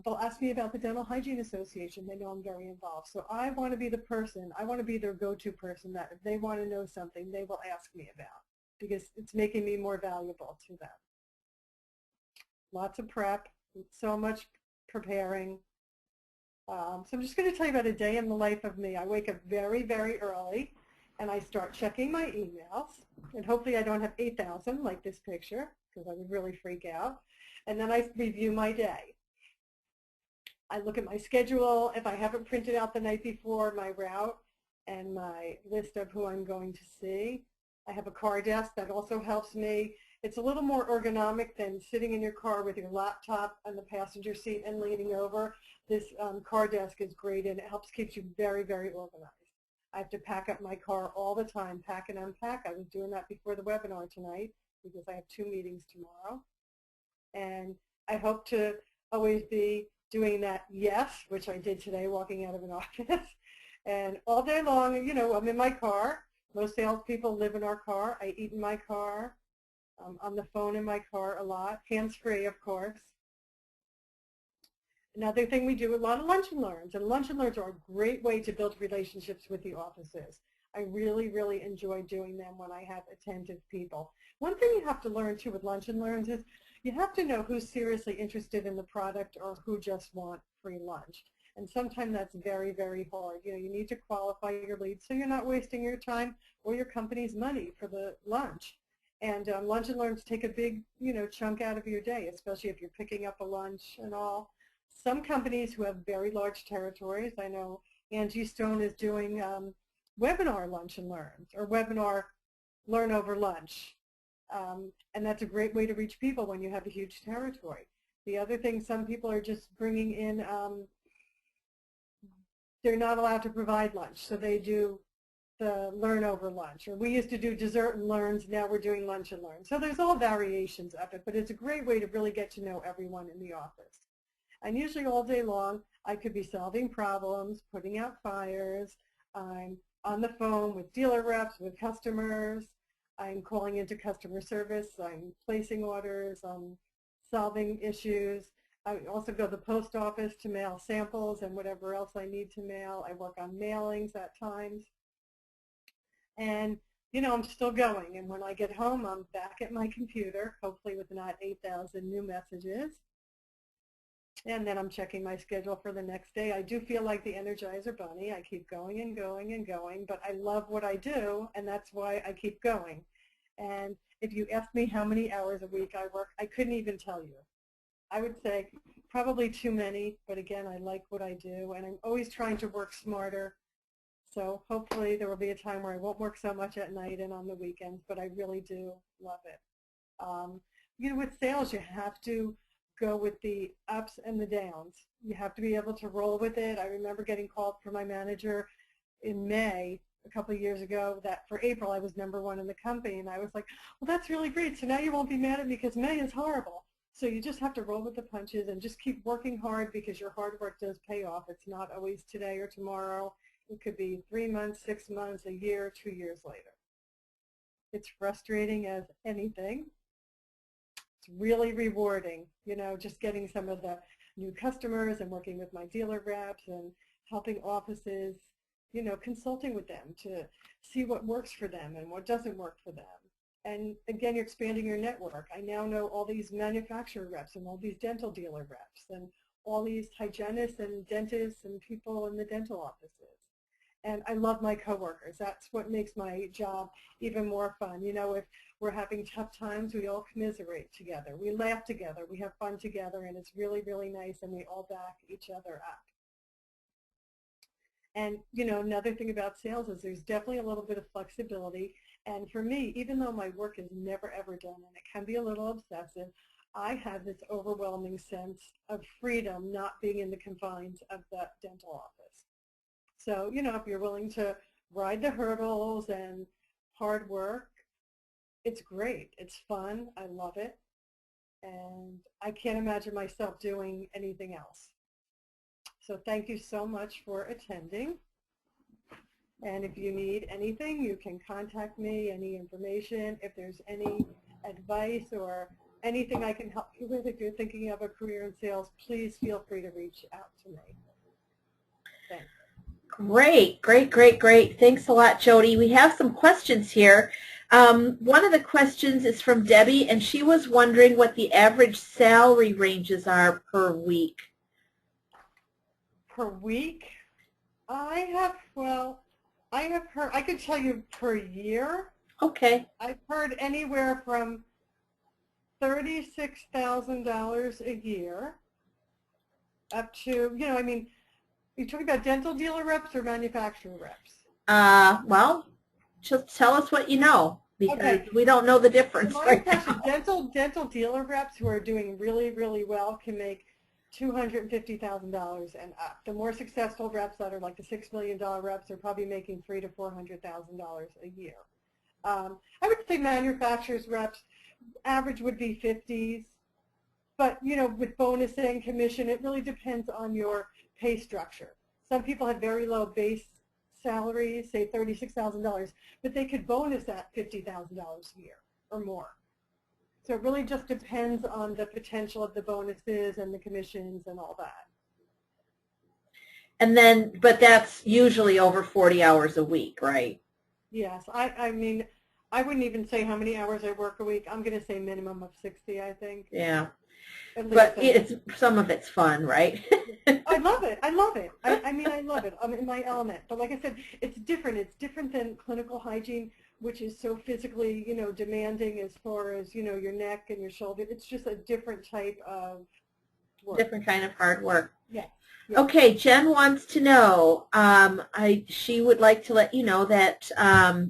They'll ask me about the Dental Hygiene Association. They know I'm very involved. So I want to be the person, I want to be their go-to person that if they want to know something, they will ask me about, because it's making me more valuable to them. Lots of prep, so much preparing. So I'm just going to tell you about a day in the life of me. I wake up very, very early, and I start checking my emails. And hopefully I don't have 8,000 like this picture, because I would really freak out. And then I review my day. I look at my schedule. If I haven't printed out the night before, my route and my list of who I'm going to see. I have a car desk that also helps me. It's a little more ergonomic than sitting in your car with your laptop on the passenger seat and leaning over. This car desk is great, and it helps keep you very, very organized. I have to pack up my car all the time, pack and unpack. I was doing that before the webinar tonight because I have 2 meetings tomorrow. And I hope to always be doing that yes, which I did today walking out of an office. And all day long, I'm in my car. Most salespeople live in our car. I eat in my car. On the phone in my car a lot, hands-free, of course. Another thing, we do a lot of lunch and learns, and lunch and learns are a great way to build relationships with the offices. I really, really enjoy doing them when I have attentive people. One thing you have to learn too with lunch and learns is you have to know who's seriously interested in the product or who just want free lunch. And sometimes that's very, very hard. You need to qualify your leads so you're not wasting your time or your company's money for the lunch. And lunch and learns take a big, chunk out of your day, especially if you're picking up a lunch and all. Some companies who have very large territories, I know Angie Stone is doing webinar lunch and learns, or webinar learn over lunch. And that's a great way to reach people when you have a huge territory. The other thing, some people are just bringing in, they're not allowed to provide lunch, so they do the learn over lunch. Or we used to do dessert and learns, now we're doing lunch and learn. So there's all variations of it, but it's a great way to really get to know everyone in the office. And usually all day long, I could be solving problems, putting out fires, I'm on the phone with dealer reps, with customers, I'm calling into customer service, I'm placing orders, I'm solving issues. I also go to the post office to mail samples and whatever else I need to mail. I work on mailings at times. And, I'm still going. And when I get home, I'm back at my computer, hopefully with not 8,000 new messages. And then I'm checking my schedule for the next day. I do feel like the Energizer Bunny. I keep going and going and going, but I love what I do, and that's why I keep going. And if you ask me how many hours a week I work, I couldn't even tell you. I would say probably too many, but again, I like what I do, and I'm always trying to work smarter. So hopefully there will be a time where I won't work so much at night and on the weekends, but I really do love it. With sales, you have to go with the ups and the downs. You have to be able to roll with it. I remember getting called from my manager in May a couple of years ago that for April I was #1 in the company, and I was like, well, that's really great. So now you won't be mad at me because May is horrible. So you just have to roll with the punches and just keep working hard because your hard work does pay off. It's not always today or tomorrow. It could be 3 months, 6 months, a year, 2 years later. It's frustrating as anything. It's really rewarding, just getting some of the new customers and working with my dealer reps and helping offices, consulting with them to see what works for them and what doesn't work for them. And again, you're expanding your network. I now know all these manufacturer reps and all these dental dealer reps and all these hygienists and dentists and people in the dental offices. And I love my coworkers. That's what makes my job even more fun. If we're having tough times, we all commiserate together. We laugh together. We have fun together, and it's really, really nice, and we all back each other up. And, another thing about sales is there's definitely a little bit of flexibility. And for me, even though my work is never, ever done, and it can be a little obsessive, I have this overwhelming sense of freedom not being in the confines of the dental office. So, if you're willing to ride the hurdles and hard work, it's great. It's fun. I love it. And I can't imagine myself doing anything else. So thank you so much for attending. And if you need anything, you can contact me, any information. If there's any advice or anything I can help you with, if you're thinking of a career in sales, please feel free to reach out to me. Thanks. Great, great, great, great. Thanks a lot, Jodie. We have some questions here. One of the questions is from Debbie, and she was wondering what the average salary ranges are per week. Per week? I have heard, I could tell you per year. Okay. I've heard anywhere from $36,000 a year up to, you're talking about dental dealer reps or manufacturer reps? Well, just tell us what you know, because we don't know the difference right now. Dental dealer reps who are doing really, really well can make $250,000 and up. The more successful reps that are like the $6 million reps are probably making $300,000 to $400,000 a year. I would say manufacturers reps, average would be 50s, but with bonus and commission, it really depends on your pay structure. Some people have very low base salaries, say $36,000, but they could bonus at $50,000 a year or more. So it really just depends on the potential of the bonuses and the commissions and all that. And then, but that's usually over 40 hours a week, right? Yes, I mean, I wouldn't even say how many hours I work a week. I'm going to say minimum of 60, I think. Yeah. But some of it's fun, right? I love it. I love it. I mean, I love it. I'm in my element. But like I said, it's different. It's different than clinical hygiene, which is so physically, demanding as far as, your neck and your shoulder. It's just a different type of work. Different kind of hard work. Yes. Okay, Jen wants to know, she would like to let you know that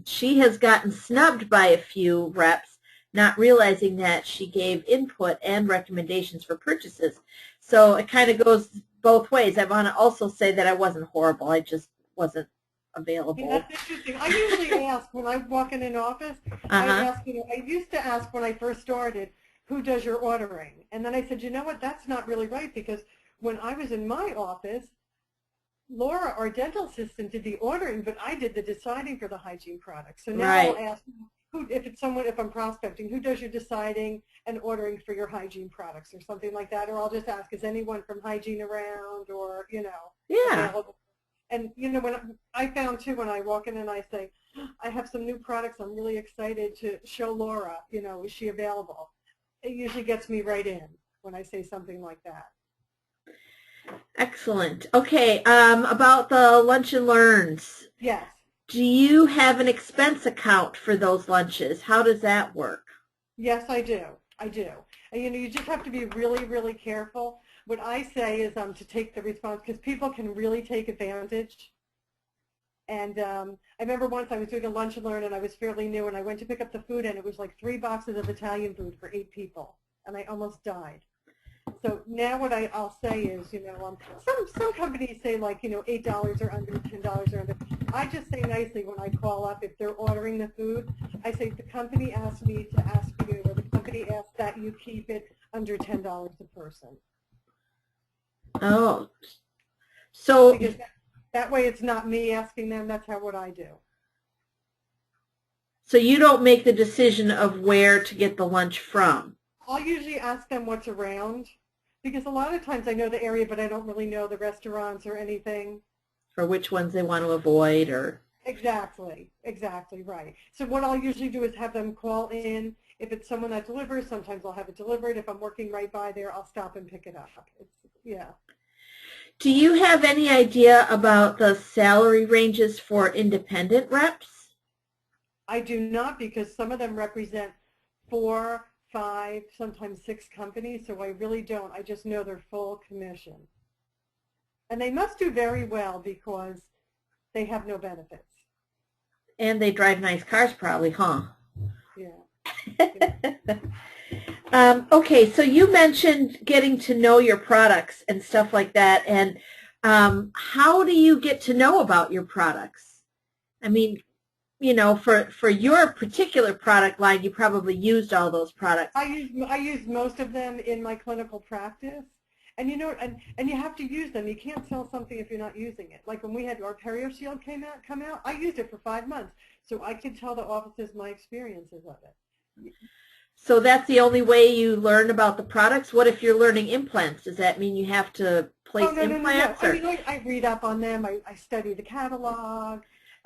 she has gotten snubbed by a few reps, not realizing that she gave input and recommendations for purchases. So it kind of goes both ways. I want to also say that I wasn't horrible. I just wasn't available. Yeah, that's interesting. I usually ask when I walk in an office, I used to ask when I first started, who does your ordering? And then I said, you know what, that's not really right, because when I was in my office, Laura, our dental assistant, did the ordering, but I did the deciding for the hygiene products. So now I'll ask, if I'm prospecting, who does your deciding and ordering for your hygiene products or something like that? Or I'll just ask, is anyone from hygiene around, or, available? And, when I found, too, when I walk in and I say, I have some new products, I'm really excited to show Laura, is she available? It usually gets me right in when I say something like that. Excellent. Okay, about the lunch and learns. Yes. Do you have an expense account for those lunches? How does that work? Yes, I do. I do. And, you just have to be really, really careful. What I say is to take the response, because people can really take advantage. And I remember once I was doing a lunch and learn, and I was fairly new, and I went to pick up the food, and it was like 3 boxes of Italian food for 8 people, and I almost died. So now what I'll say is, some companies say like, $8 or under, $10 or under. I just say nicely when I call up, if they're ordering the food, I say the company asked me to ask you, or the company asked that you keep it under $10 a person. Oh, so because that way it's not me asking them. That's what I do. So you don't make the decision of where to get the lunch from? I'll usually ask them what's around, because a lot of times I know the area, but I don't really know the restaurants or anything. For which ones they want to avoid, or? Exactly, right. So what I'll usually do is have them call in. If it's someone that delivers, sometimes I'll have it delivered. If I'm working right by there, I'll stop and pick it up. Yeah. Do you have any idea about the salary ranges for independent reps? I do not, because some of them represent 4, 5, sometimes 6 companies, so I really don't. I just know they're full commission. And they must do very well because they have no benefits. And they drive nice cars probably, huh? Yeah. Okay, so you mentioned getting to know your products and stuff like that, and how do you get to know about your products? I mean, for your particular product line, you probably used all those products. I use most of them in my clinical practice, and and you have to use them. You can't sell something if you're not using it. Like when we had our Perio Shield come out, I used it for 5 months, so I could tell the offices my experiences of it. So that's the only way you learn about the products? What if you're learning implants? Does that mean you have to place implants? No. I read up on them. I study the catalog.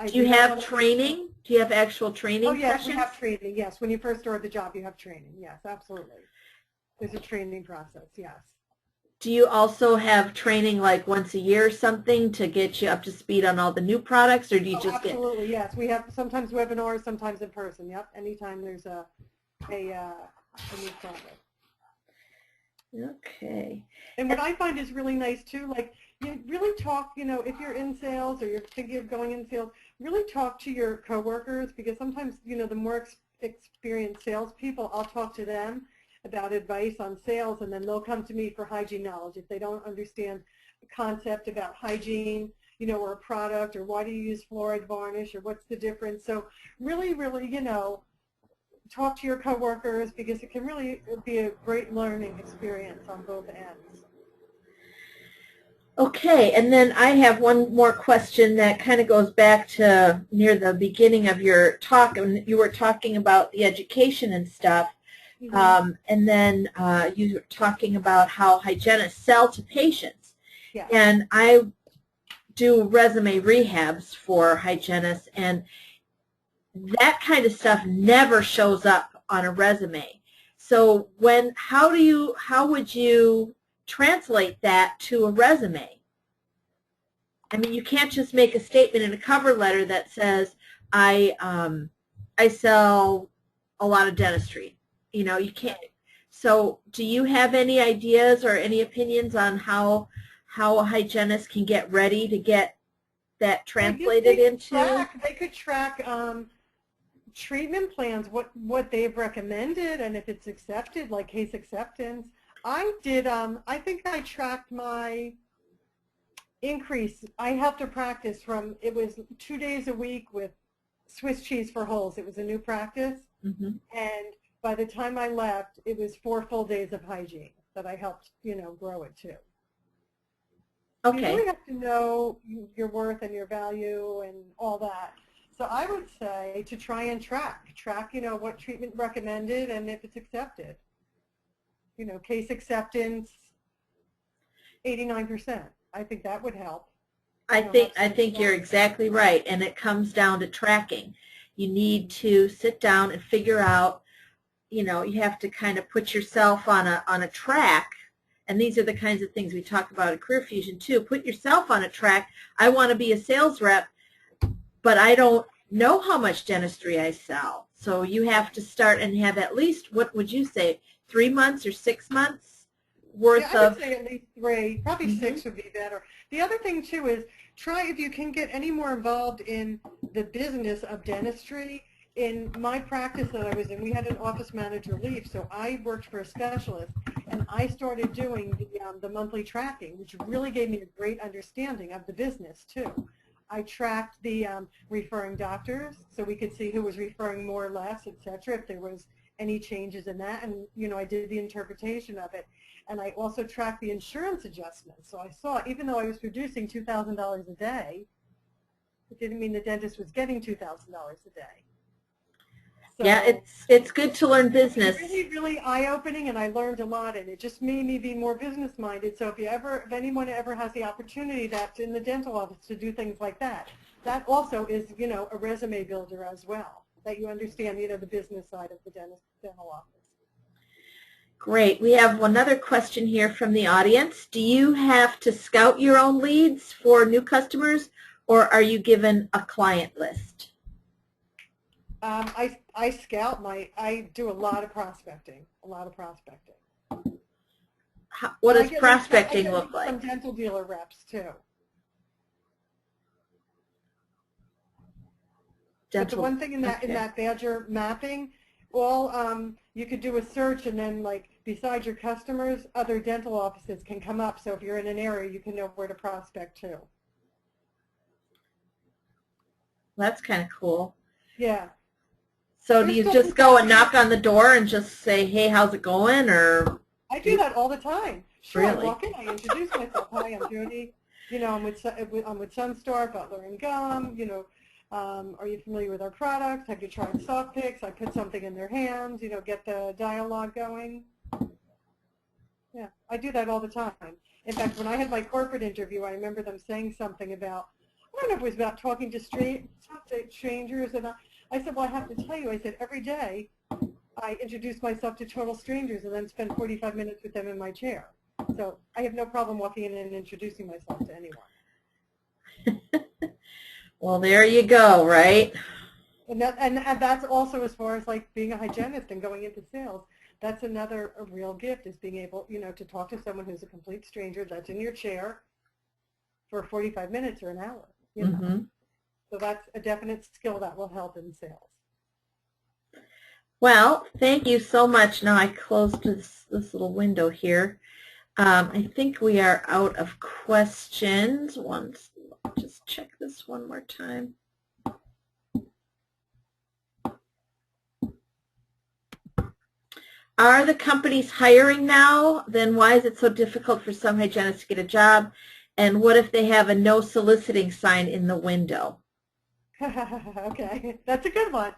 Do you have training? Do you have actual training sessions? We have training, yes. When you first start the job, you have training. Yes, absolutely. There's a training process, yes. Do you also have training like once a year or something to get you up to speed on all the new products, or do you just absolutely, yes. We have sometimes webinars, sometimes in person. Yep, anytime there's a new product. Okay. And what I find is really nice too, like you really talk, if you're in sales or you're thinking of going in sales, really talk to your coworkers, because sometimes, the more experienced salespeople, I'll talk to them about advice on sales, and then they'll come to me for hygiene knowledge if they don't understand the concept about hygiene, or a product, or why do you use fluoride varnish, or what's the difference. So really, talk to your coworkers, because it can really be a great learning experience on both ends. Okay, and then I have one more question that kind of goes back to near the beginning of your talk, and you were talking about the education and stuff. Mm-hmm. And then you were talking about how hygienists sell to patients. Yeah. And I do resume rehabs for hygienists, and that kind of stuff never shows up on a resume. So how would you translate that to a resume? I mean, you can't just make a statement in a cover letter that says, I I sell a lot of dentistry. You know, you can't. So do you have any ideas or any opinions on how a hygienist can get ready to get that translated into? They could track treatment plans, what they've recommended, and if it's accepted, like case acceptance. I did, I think I tracked my increase. I helped her practice from, it was 2 days a week with Swiss cheese for holes. It was a new practice. Mm-hmm. And by the time I left, it was 4 full days of hygiene that I helped, you know, grow it to. Okay. You really have to know your worth and your value and all that. So I would say to try and track, you know, what treatment recommended and if it's accepted. You know, case acceptance, 89%. I think that would help. I think you're exactly right, and it comes down to tracking. You need to sit down and figure out, you know, you have to kind of put yourself on a track, and these are the kinds of things we talk about at CAREERfusion too. Put yourself on a track. I want to be a sales rep, but I don't know how much dentistry I sell. So you have to start and have at least, what would you say, 3 months or 6 months worth of? I would say at least 3, probably 6 would be better. The other thing too is try if you can get any more involved in the business of dentistry. In my practice that I was in, we had an office manager leave, so I worked for a specialist, and I started doing the monthly tracking, which really gave me a great understanding of the business too. I tracked the referring doctors, so we could see who was referring more or less, etc., if there was any changes in that, and you know, I did the interpretation of it. And I also tracked the insurance adjustments. So I saw, even though I was producing $2,000 a day, it didn't mean the dentist was getting $2,000 a day. So yeah, it's good to learn business. It's really, really eye-opening, and I learned a lot, and it just made me be more business-minded. So if anyone ever has the opportunity that's in the dental office to do things like that, that also is, you know, a resume builder as well, that you understand, you know, the business side of the dental office. Great. We have another question here from the audience. Do you have to scout your own leads for new customers, or are you given a client list? I scout I do a lot of prospecting, What does prospecting look like? Some dental dealer reps too. But the one thing in that Badger mapping, you could do a search, and then like beside your customers, other dental offices can come up. So if you're in an area, you can know where to prospect too. That's kind of cool. Yeah. So do you just go and knock on the door and just say, hey, how's it going? Or I do that all the time. Sure, really? I walk in, I introduce myself. Hi, I'm Jodie. You know, I'm with Sunstar, Butler and Gum. You know, are you familiar with our products? Have you tried soft picks? I put something in their hands. You know, get the dialogue going. Yeah, I do that all the time. In fact, when I had my corporate interview, I remember them saying something about, I don't know if it was about talking to strangers, and I said, well, I have to tell you, I said, every day I introduce myself to total strangers and then spend 45 minutes with them in my chair. So I have no problem walking in and introducing myself to anyone. Well, there you go, right? And that's also as far as like being a hygienist and going into sales. That's another real gift, is being able, you know, to talk to someone who's a complete stranger that's in your chair for 45 minutes or an hour, you know. So that's a definite skill that will help in sales. Well, thank you so much. Now I closed this little window here. I think we are out of questions. Just check this one more time. Are the companies hiring now? Then why is it so difficult for some hygienists to get a job? And what if they have a no soliciting sign in the window? Okay, that's a good one.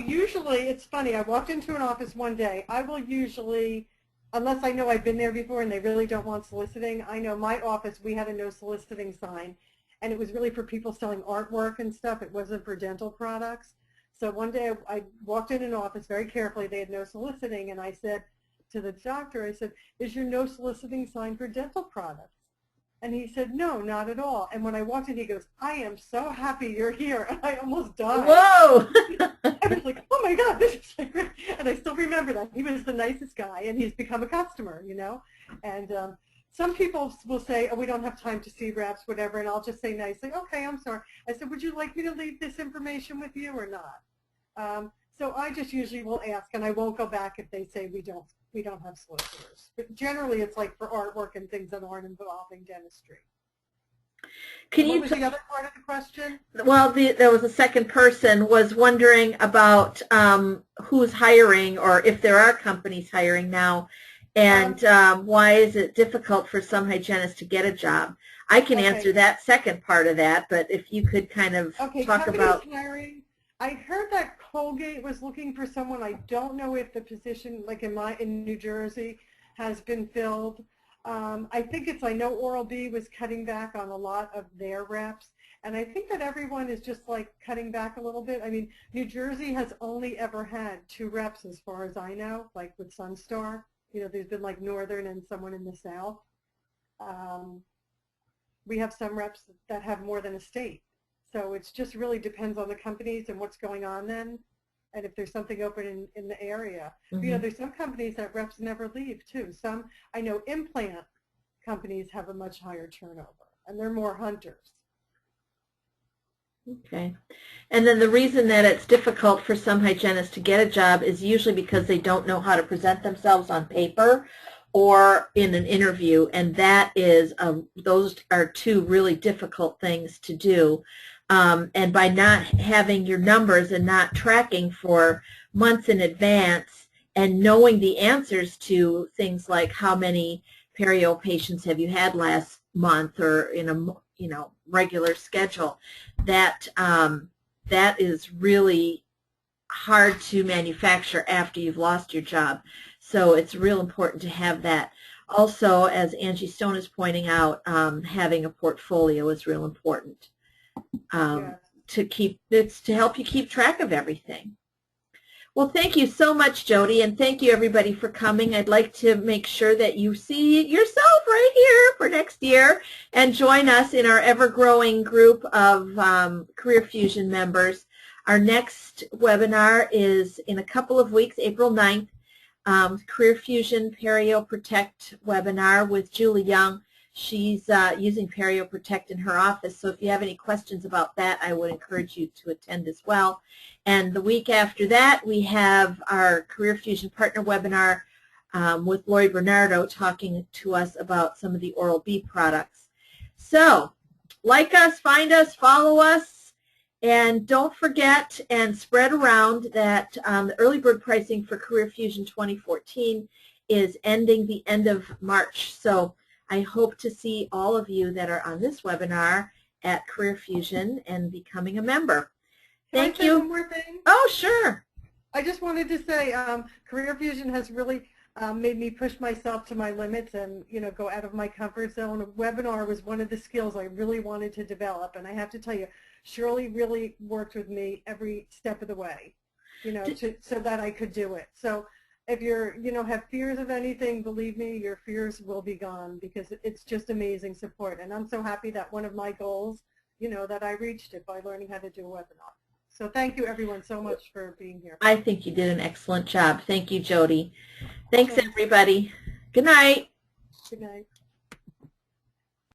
Usually, it's funny, I walked into an office one day, I will usually, unless I know I've been there before and they really don't want soliciting, I know my office, we had a no soliciting sign, and it was really for people selling artwork and stuff. It wasn't for dental products. So one day I walked in an office very carefully, they had no soliciting, and I said to the doctor, I said, is your no soliciting sign for dental products? And he said, no, not at all. And when I walked in, he goes, I am so happy you're here. And I almost died. Whoa! I was like, oh my God, this is like, and I still remember that. He was the nicest guy, and he's become a customer, you know. And some people will say, oh, we don't have time to see reps, whatever, and I'll just say nicely, okay, I'm sorry. I said, would you like me to leave this information with you or not? So I just usually will ask, and I won't go back if they say we don't have solicitors. But generally, it's like for artwork and things that aren't involving dentistry. What was the other part of the question? Well, there was a second person was wondering about who's hiring or if there are companies hiring now, and why is it difficult for some hygienists to get a job? I can answer that second part of that, but if you could kind of talk about hiring. I heard that Colgate was looking for someone. I don't know if the position, like in New Jersey, has been filled. I think I know Oral-B was cutting back on a lot of their reps, and I think that everyone is just like cutting back a little bit. I mean, New Jersey has only ever had 2 reps as far as I know, like with Sunstar. You know, there's been like Northern and someone in the South. We have some reps that have more than a state. So it just really depends on the companies and what's going on then, and if there's something open in the area. Mm-hmm. You know, there's some companies that reps never leave too. Some, I know implant companies have a much higher turnover, and they're more hunters. Okay. And then the reason that it's difficult for some hygienists to get a job is usually because they don't know how to present themselves on paper or in an interview, and that is those are 2 really difficult things to do. And by not having your numbers and not tracking for months in advance and knowing the answers to things like how many perio patients have you had last month or in a regular schedule, that is really hard to manufacture after you've lost your job. So it's real important to have that. Also, as Angie Stone is pointing out, having a portfolio is real important. To help you keep track of everything. Well, thank you so much, Jodie, and thank you everybody for coming. I'd like to make sure that you see yourself right here for next year and join us in our ever-growing group of CAREERfusion members. Our next webinar is in a couple of weeks, April 9th, CAREERfusion Perio Protect webinar with Julie Young. She's using Perio Protect in her office, so if you have any questions about that, I would encourage you to attend as well. And the week after that, we have our CAREERfusion Partner webinar with Lori Bernardo talking to us about some of the Oral-B products. So, like us, find us, follow us, and don't forget and spread around that the early bird pricing for CAREERfusion 2014 is ending the end of March. So I hope to see all of you that are on this webinar at CAREERfusion and becoming a member. Thank you. One more thing? Oh, sure. I just wanted to say CAREERfusion has really made me push myself to my limits and, go out of my comfort zone. A webinar was one of the skills I really wanted to develop, and I have to tell you, Shirley really worked with me every step of the way, so that I could do it. So if you're, have fears of anything, believe me, your fears will be gone, because it's just amazing support. And I'm so happy that one of my goals, that I reached it by learning how to do a webinar. So thank you, everyone, so much for being here. I think you did an excellent job. Thank you, Jodie. Thanks, everybody. Good night. Good night.